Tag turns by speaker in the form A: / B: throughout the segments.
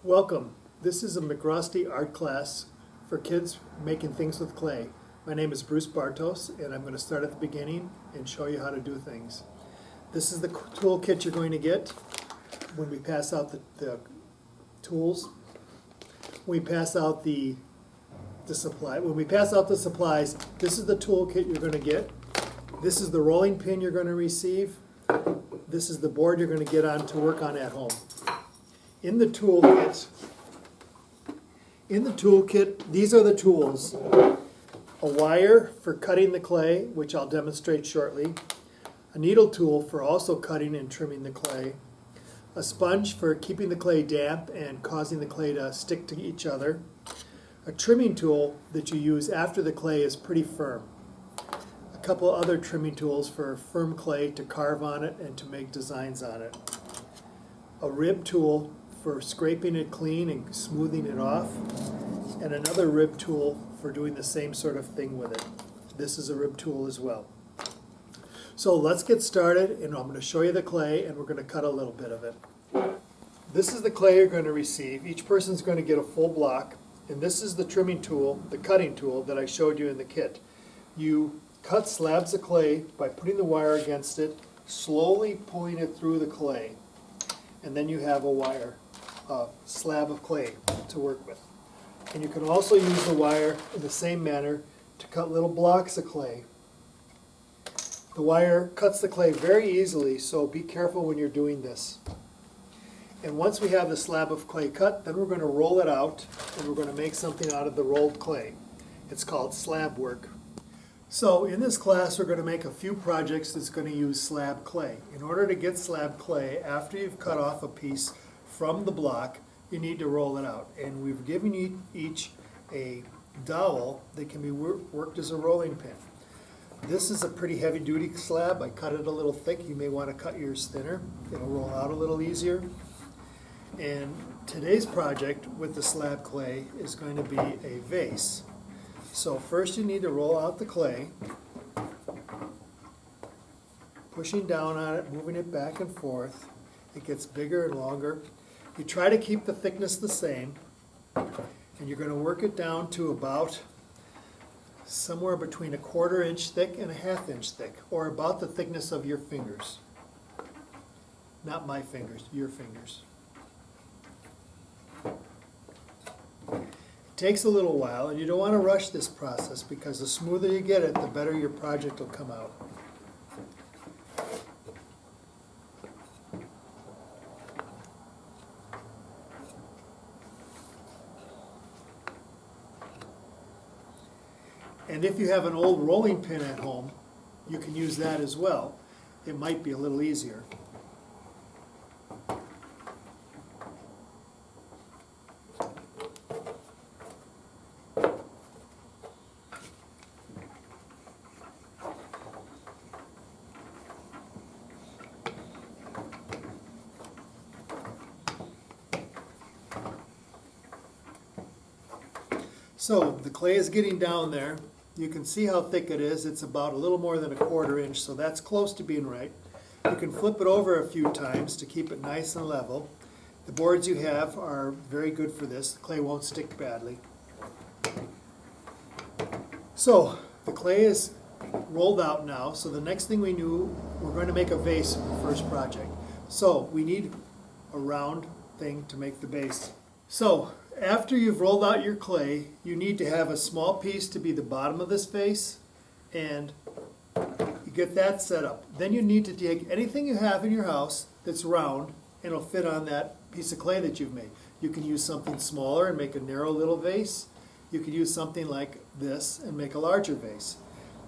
A: Welcome. This is a MacRostie art class for kids making things with clay. My name is Bruce Bartos, and I'm going to start at the beginning and show you how to do things. This is the toolkit you're going to get when we pass out the tools. We pass out the supply. When we pass out the supplies, this is the toolkit you're going to get. This is the rolling pin you're going to receive. This is the board you're going to get on to work on at home. In the toolkit, these are the tools. A wire for cutting the clay, which I'll demonstrate shortly. A needle tool for also cutting and trimming the clay. A sponge for keeping the clay damp and causing the clay to stick to each other. A trimming tool that you use after the clay is pretty firm. A couple other trimming tools for firm clay to carve on it and to make designs on it. A rib tool for scraping it clean and smoothing it off, and another rib tool for doing the same sort of thing with it. This is a rib tool as well. So let's get started, and I'm going to show you the clay, and we're going to cut a little bit of it. This is the clay you're going to receive. Each person's going to get a full block, and this is the trimming tool, the cutting tool that I showed you in the kit. You cut slabs of clay by putting the wire against it, slowly pulling it through the clay, and then you have a slab of clay to work with. And you can also use the wire in the same manner to cut little blocks of clay. The wire cuts the clay very easily, so be careful when you're doing this. And once we have the slab of clay cut, then we're going to roll it out and we're going to make something out of the rolled clay. It's called slab work. So in this class we're going to make a few projects that's going to use slab clay. In order to get slab clay, after you've cut off a piece from the block, you need to roll it out. And we've given you each a dowel that can be worked as a rolling pin. This is a pretty heavy duty slab. I cut it a little thick. You may want to cut yours thinner. It'll roll out a little easier. And today's project with the slab clay is going to be a vase. So first you need to roll out the clay, pushing down on it, moving it back and forth. It gets bigger and longer. You try to keep the thickness the same, and you're going to work it down to about somewhere between a 1/4 inch thick and a 1/2 inch thick, or about the thickness of your fingers. Not my fingers, your fingers. It takes a little while, and you don't want to rush this process because the smoother you get it, the better your project will come out. And if you have an old rolling pin at home, you can use that as well. It might be a little easier. So the clay is getting down there. You can see how thick it is. It's about a little more than a 1/4 inch, so that's close to being right. You can flip it over a few times to keep it nice and level. The boards you have are very good for this. The clay won't stick badly. So the clay is rolled out now, so the next thing we're going to make a vase for the first project. So we need a round thing to make the base. So after you've rolled out your clay, you need to have a small piece to be the bottom of this vase, and you get that set up. Then you need to take anything you have in your house that's round, and it'll fit on that piece of clay that you've made. You can use something smaller and make a narrow little vase. You could use something like this and make a larger vase.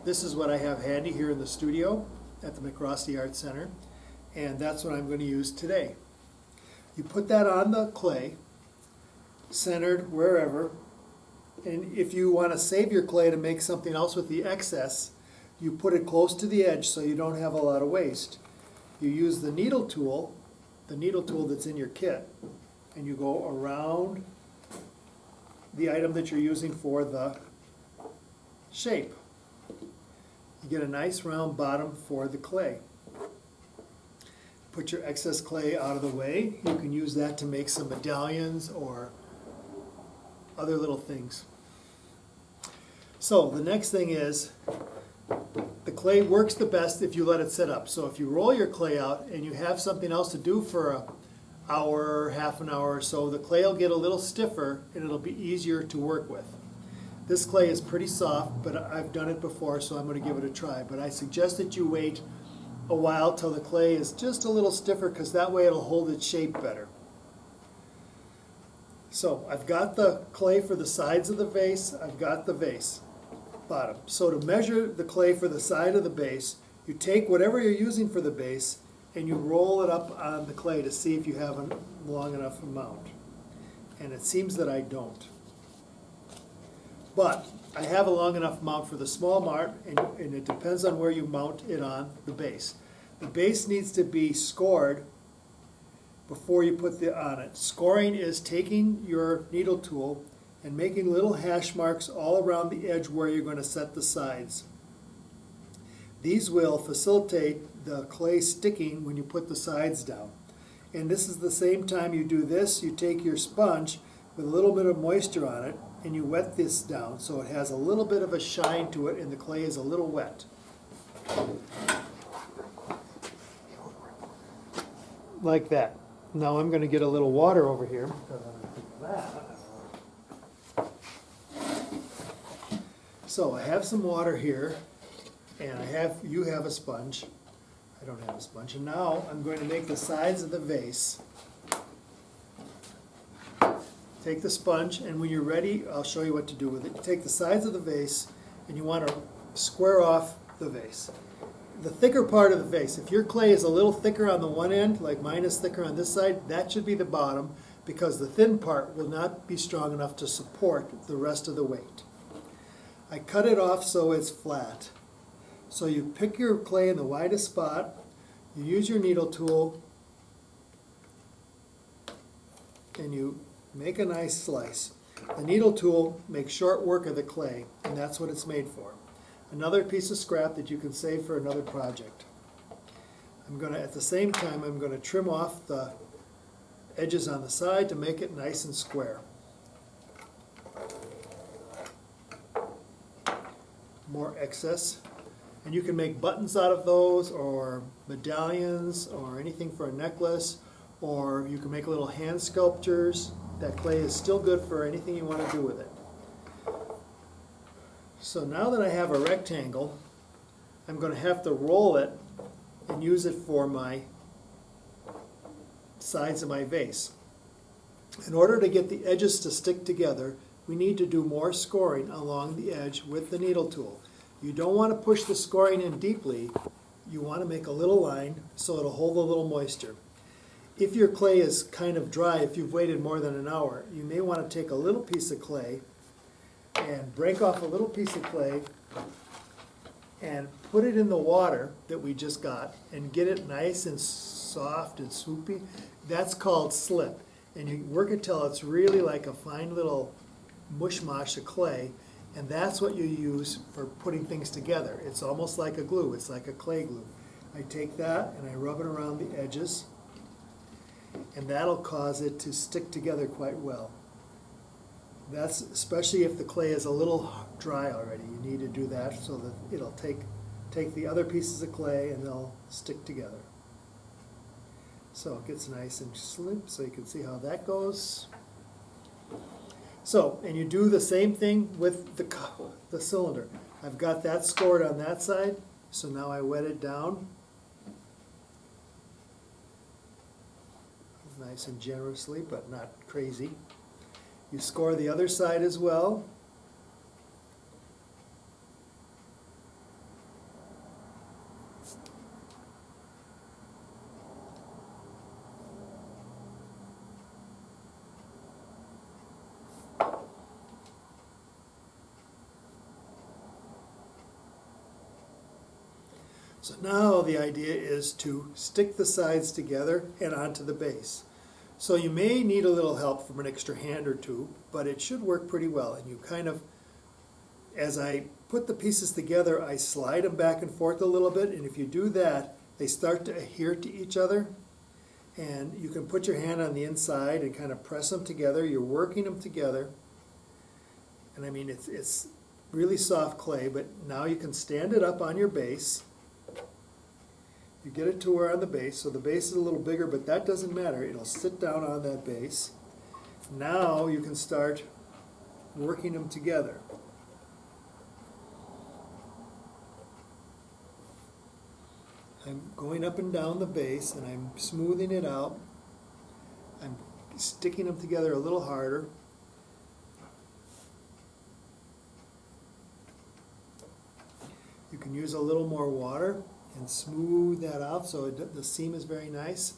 A: This is what I have handy here in the studio at the MacRostie Art Center, and that's what I'm going to use today. You put that on the clay, centered wherever, and if you want to save your clay to make something else with the excess, you put it close to the edge so you don't have a lot of waste. You use the needle tool that's in your kit, and you go around the item that you're using for the shape. You get a nice round bottom for the clay. put your excess clay out of the way. You can use that to make some medallions or other little things. So the next thing is, the clay works the best if you let it sit up. So if you roll your clay out and you have something else to do for an hour, half an hour or so, the clay will get a little stiffer and it'll be easier to work with. This clay is pretty soft, but I've done it before, so I'm going to give it a try. But I suggest that you wait a while till the clay is just a little stiffer, because that way it'll hold its shape better. So I've got the clay for the sides of the vase, I've got the vase bottom. So to measure the clay for the side of the base, you take whatever you're using for the base and you roll it up on the clay to see if you have a long enough amount. And it seems that I don't. But I have a long enough mount for the small mart, and it depends on where you mount it on the base. The base needs to be scored before you put it on it. Scoring is taking your needle tool and making little hash marks all around the edge where you're going to set the sides. These will facilitate the clay sticking when you put the sides down. And this is the same time you do this, you take your sponge with a little bit of moisture on it, and you wet this down so it has a little bit of a shine to it and the clay is a little wet. Like that. Now I'm going to get a little water over here. So I have some water here, and you have a sponge. I don't have a sponge. And now I'm going to make the sides of the vase. Take the sponge, and when you're ready, I'll show you what to do with it. You take the sides of the vase, and you want to square off the vase. The thicker part of the vase, if your clay is a little thicker on the one end, like mine is thicker on this side, that should be the bottom, because the thin part will not be strong enough to support the rest of the weight. I cut it off so it's flat. So you pick your clay in the widest spot, you use your needle tool, and you make a nice slice. The needle tool makes short work of the clay, and that's what it's made for. Another piece of scrap that you can save for another project. At the same time, I'm going to trim off the edges on the side to make it nice and square. More excess. And you can make buttons out of those, or medallions, or anything for a necklace, or you can make little hand sculptures. That clay is still good for anything you want to do with it. So now that I have a rectangle, I'm going to have to roll it and use it for my sides of my vase. In order to get the edges to stick together, we need to do more scoring along the edge with the needle tool. You don't want to push the scoring in deeply. You want to make a little line so it'll hold a little moisture. If your clay is kind of dry, if you've waited more than an hour, you may want to take a little piece of clay and break off a little piece of clay and put it in the water that we just got and get it nice and soft and swoopy. That's called slip. And you work it till it's really like a fine little mush-mosh of clay, and that's what you use for putting things together. It's almost like a glue. It's like a clay glue. I take that and I rub it around the edges, and that'll cause it to stick together quite well. That's especially if the clay is a little dry already. You need to do that so that it'll take the other pieces of clay and they'll stick together. So it gets nice and slim, so you can see how that goes. So, and you do the same thing with the cylinder. I've got that scored on that side, so now I wet it down nice and generously, but not crazy. You score the other side as well. So now the idea is to stick the sides together and onto the base. So you may need a little help from an extra hand or two, but it should work pretty well. And you kind of, as I put the pieces together, I slide them back and forth a little bit, and if you do that, they start to adhere to each other. And you can put your hand on the inside and kind of press them together. You're working them together. And I mean, it's really soft clay, but now you can stand it up on your base. You get it to where on the base, so the base is a little bigger, but that doesn't matter. It'll sit down on that base. Now you can start working them together. I'm going up and down the base and I'm smoothing it out. I'm sticking them together a little harder. You can use a little more water and smooth that out so the seam is very nice.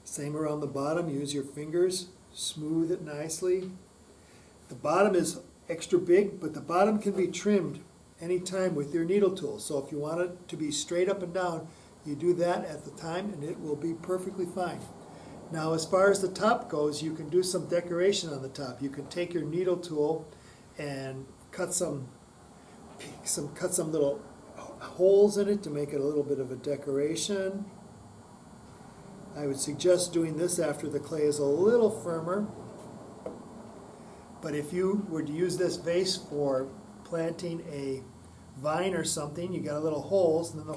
A: Same around the bottom, use your fingers, smooth it nicely. The bottom is extra big, but the bottom can be trimmed anytime with your needle tool. So if you want it to be straight up and down, you do that at the time and it will be perfectly fine. Now as far as the top goes, you can do some decoration on the top. You can take your needle tool and cut some little holes in it to make it a little bit of a decoration. I would suggest doing this after the clay is a little firmer. But if you were to use this vase for planting a vine or something, you got little holes, and then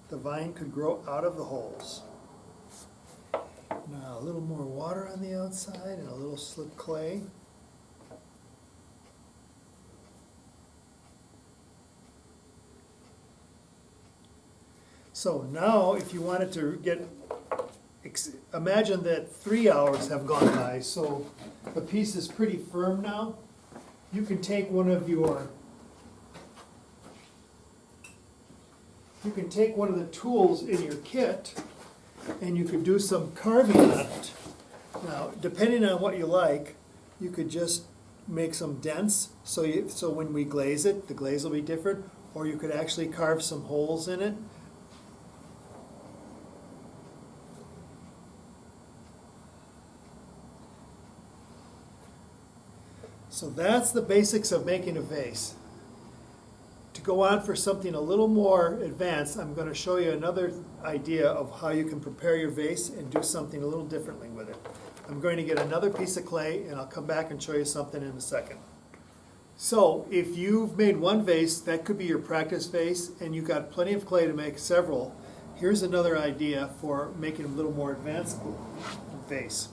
A: the vine could grow out of the holes. Now a little more water on the outside and a little slip clay. So now if you wanted to imagine that 3 hours have gone by, so the piece is pretty firm now. You can take one of the tools in your kit and you could do some carving on it. Now, depending on what you like, you could just make some dents so when we glaze it, the glaze will be different, or you could actually carve some holes in it. So that's the basics of making a vase. To go on for something a little more advanced, I'm going to show you another idea of how you can prepare your vase and do something a little differently with it. I'm going to get another piece of clay and I'll come back and show you something in a second. So if you've made one vase, that could be your practice vase, and you've got plenty of clay to make several. Here's another idea for making a little more advanced vase.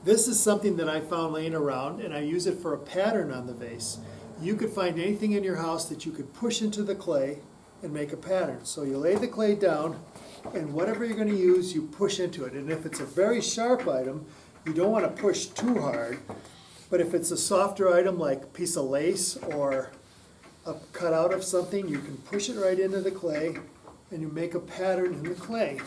A: This is something that I found laying around, and I use it for a pattern on the vase. You could find anything in your house that you could push into the clay and make a pattern. So you lay the clay down, and whatever you're going to use, you push into it. And if it's a very sharp item, you don't want to push too hard. But if it's a softer item like a piece of lace or a cutout of something, you can push it right into the clay, and you make a pattern in the clay.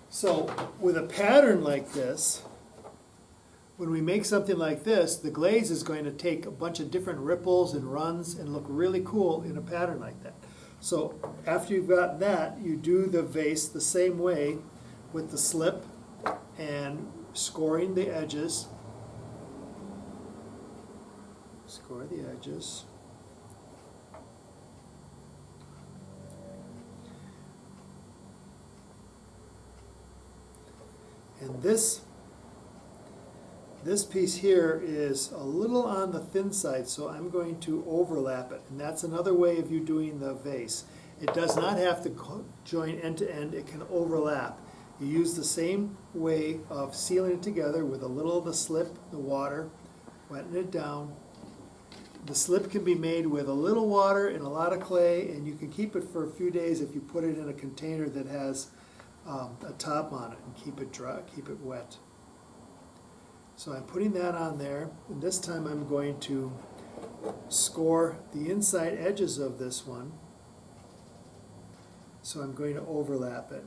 A: So with a pattern like this, when we make something like this, the glaze is going to take a bunch of different ripples and runs and look really cool in a pattern like that. So after you've got that, you do the vase the same way with the slip and scoring the edges. Score the edges. And this piece here is a little on the thin side, so I'm going to overlap it. And that's another way of you doing the vase. It does not have to join end to end, it can overlap. You use the same way of sealing it together with a little of the slip, the water, wetting it down. The slip can be made with a little water and a lot of clay, and you can keep it for a few days if you put it in a container that has a top on it and keep it dry, keep it wet. So I'm putting that on there, and this time I'm going to score the inside edges of this one. So I'm going to overlap it.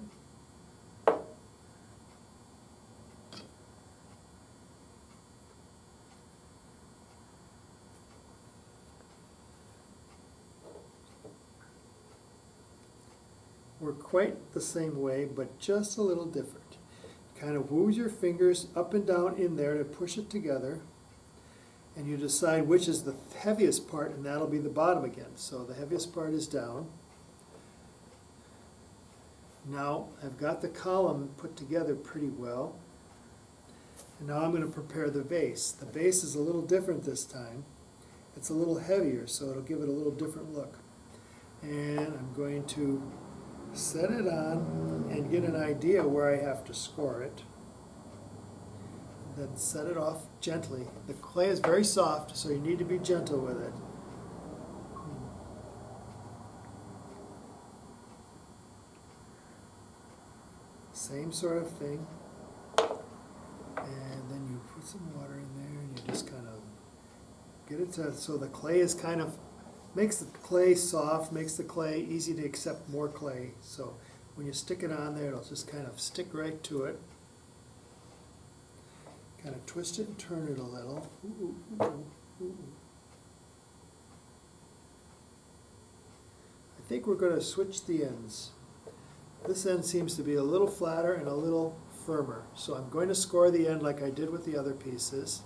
A: Work quite the same way, but just a little different. Kind of move your fingers up and down in there to push it together. and you decide which is the heaviest part, and that'll be the bottom again. So the heaviest part is down. Now I've got the column put together pretty well, and now I'm going to prepare the vase. The vase is a little different this time. It's a little heavier, so it'll give it a little different look. And I'm going to set it on and get an idea where I have to score it. Then set it off gently. The clay is very soft, so you need to be gentle with it. Same sort of thing. And then you put some water in there and you just kind of get it to, so the clay is kind of, makes the clay soft, makes the clay easy to accept more clay. So when you stick it on there, it'll just kind of stick right to it. Kind of twist it and turn it a little. Ooh, ooh, ooh, ooh. I think we're going to switch the ends. This end seems to be a little flatter and a little firmer. So I'm going to score the end like I did with the other pieces.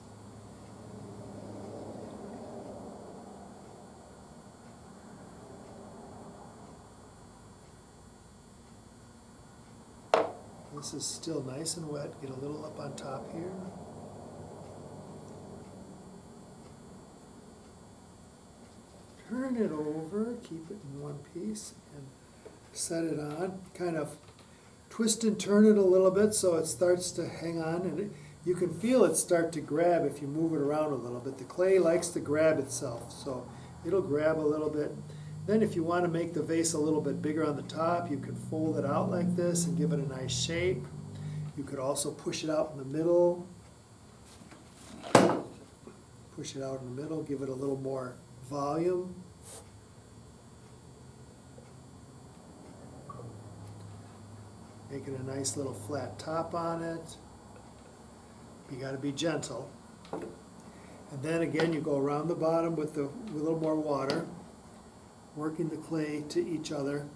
A: This is still nice and wet. Get a little up on top here. Turn it over, keep it in one piece, and set it on. Kind of twist and turn it a little bit so it starts to hang on, and you can feel it start to grab if you move it around a little bit. The clay likes to grab itself, so it'll grab a little bit. Then if you want to make the vase a little bit bigger on the top, you can fold it out like this and give it a nice shape. You could also push it out in the middle. Push it out in the middle, give it a little more volume. Make it a nice little flat top on it. You got to be gentle. And then again, you go around the bottom with a little more water, working the clay to each other.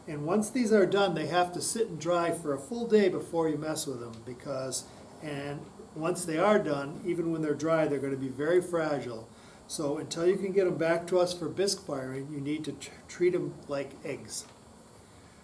A: And once these are done, they have to sit and dry for a full day before you mess with them, because, and once they are done, even when they're dry, they're going to be very fragile. So until you can get them back to us for bisque firing, you need to treat them like eggs.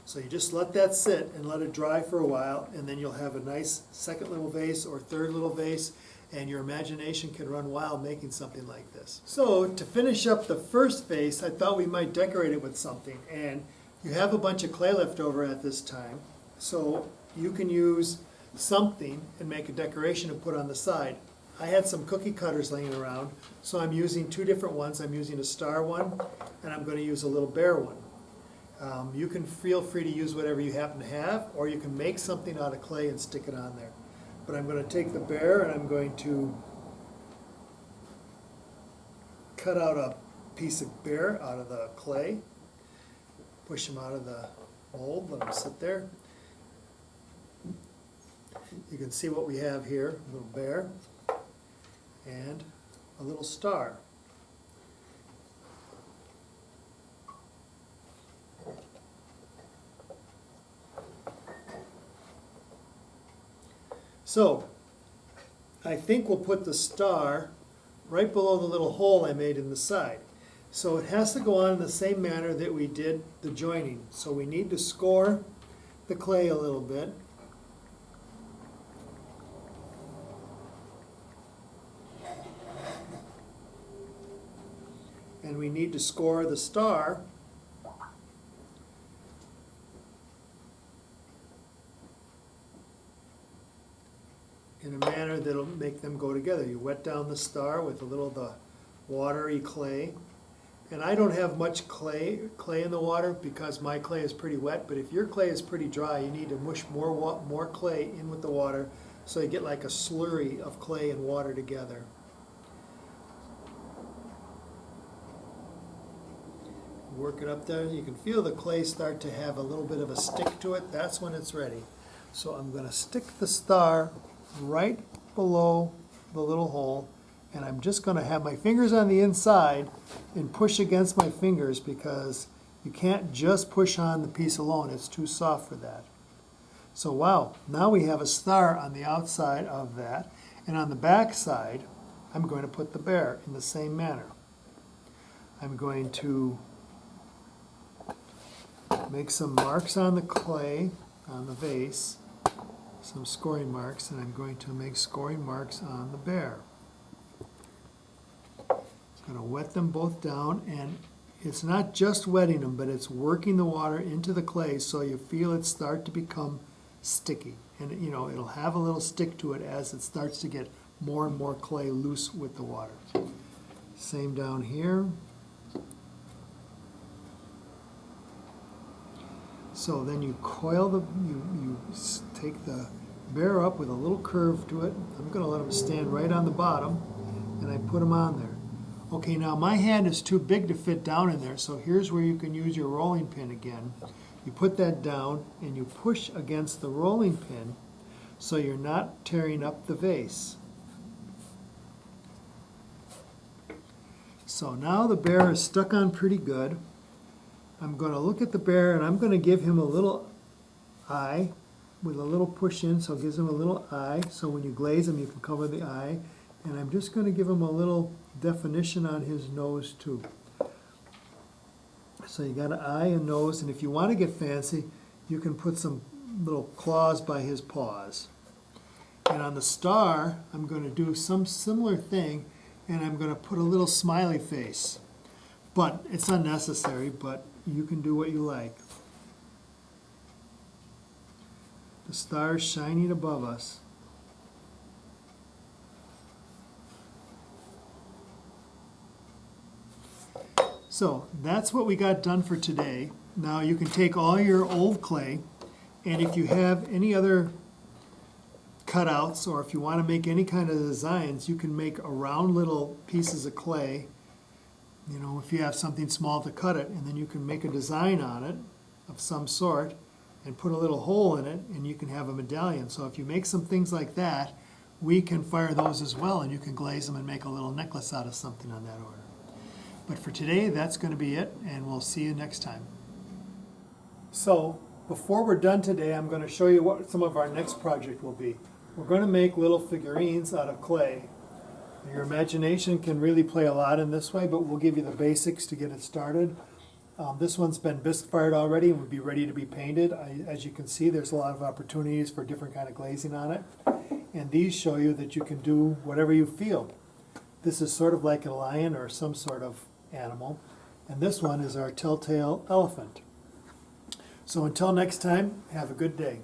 A: So you just let that sit and let it dry for a while, and then you'll have a nice second little vase or third little vase, and your imagination can run wild making something like this. So to finish up the first vase, I thought we might decorate it with something. And you have a bunch of clay left over at this time, so you can use something and make a decoration to put on the side. I had some cookie cutters laying around, so I'm using two different ones. I'm using a star one, and I'm going to use a little bear one. You can feel free to use whatever you happen to have, or you can make something out of clay and stick it on there. But I'm going to take the bear and I'm going to cut out a piece of bear out of the clay, push him out of the mold, let him sit there. You can see what we have here, a little bear and a little star. So, I think we'll put the star right below the little hole I made in the side. So it has to go on in the same manner that we did the joining. So we need to score the clay a little bit. And we need to score the star in a manner that'll make them go together. You wet down the star with a little of the watery clay. And I don't have much clay in the water because my clay is pretty wet, but if your clay is pretty dry, you need to mush more clay in with the water so you get like a slurry of clay and water together. Work it up there. You can feel the clay start to have a little bit of a stick to it. That's when it's ready. So I'm going to stick the star right below the little hole, and I'm just going to have my fingers on the inside and push against my fingers because you can't just push on the piece alone. It's too soft for that. So wow, now we have a star on the outside of that, and on the back side I'm going to put the bear in the same manner. I'm going to make some marks on the clay, on the vase, some scoring marks, and I'm going to make scoring marks on the bear. I'm going to wet them both down, and it's not just wetting them, but it's working the water into the clay so you feel it start to become sticky. And you know, it'll have a little stick to it as it starts to get more and more clay loose with the water. Same down here. So then you coil the, you take the bear up with a little curve to it. I'm going to let them stand right on the bottom, and I put them on there. Okay, now my hand is too big to fit down in there, so here's where you can use your rolling pin again. You put that down and you push against the rolling pin so you're not tearing up the vase. So now the bear is stuck on pretty good. I'm going to look at the bear and I'm going to give him a little eye with a little push in, so it gives him a little eye. So when you glaze him, you can cover the eye. And I'm just going to give him a little definition on his nose too. So you got an eye and nose, and if you want to get fancy, you can put some little claws by his paws. And on the star, I'm going to do some similar thing, and I'm going to put a little smiley face. But it's unnecessary, but you can do what you like. The star's shining above us. So that's what we got done for today. Now you can take all your old clay, and if you have any other cutouts, or if you want to make any kind of designs, you can make round little pieces of clay. You know, if you have something small to cut it, and then you can make a design on it of some sort and put a little hole in it, and you can have a medallion. So if you make some things like that, we can fire those as well, and you can glaze them and make a little necklace out of something on that order. But for today, that's going to be it, and we'll see you next time. So, before we're done today, I'm going to show you what some of our next project will be. We're going to make little figurines out of clay. Your imagination can really play a lot in this way, but we'll give you the basics to get it started. This one's been bisque fired already and would be ready to be painted. As you can see, there's a lot of opportunities for different kind of glazing on it. And these show you that you can do whatever you feel. This is sort of like a lion or some sort of animal, and this one is our telltale elephant. So until next time, have a good day.